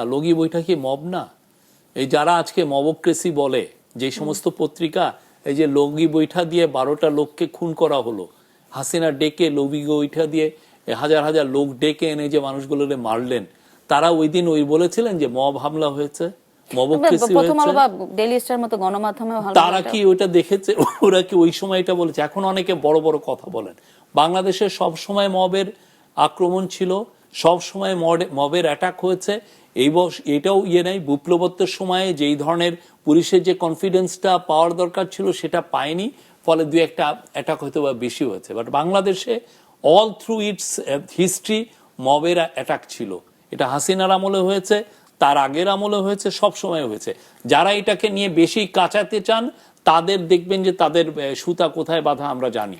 লগি বইটা কি মব না? এই যারা আজকে মবক্রেসি বলে, যে সমস্ত পত্রিকা, এই যে লগি বৈঠা দিয়ে 12টা লোককে খুন করা হলো, হাসিনা ডেকে লগি বৈঠা দিয়ে হাজার হাজার লোক ডেকে এনে যে মানুষগুলোকে মারলেন, তারা ওই দিন ওই বলেছিলেন যে মব হামলা হয়েছে, মবক্রেসি হয়েছে। ডেইলি স্টার মতো গণমাধ্যমেও তারা কি ওইটা দেখেছে? ওরা কি ওই সময় এটা বলেছে? এখন অনেকে বড় বড় কথা বলেন। বাংলাদেশে সব সময় মবের আক্রমণ ছিল, সব সময় মবের অ্যাটাক হয়েছে। এটাও নাই, বিপ্লবোত্তর সময়ে যেই ধরনের পুলিশের যে কনফিডেন্সটা পাওয়ার দরকার ছিল সেটা পায়নি, ফলে দুই একটা অ্যাটাক হয়তো বা বেশি হয়েছে। বাট বাংলাদেশে অল থ্রু ইটস হিস্ট্রি মবের অ্যাটাক ছিল। এটা হাসিনার আমলে হয়েছে, তার আগের আমলে হয়েছে, সব সময় হয়েছে। যারা এটাকে নিয়ে বেশি কাঁচাতে চান তাদের দেখবেন যে তাদের সুতা কোথায় বাঁধা আমরা জানি।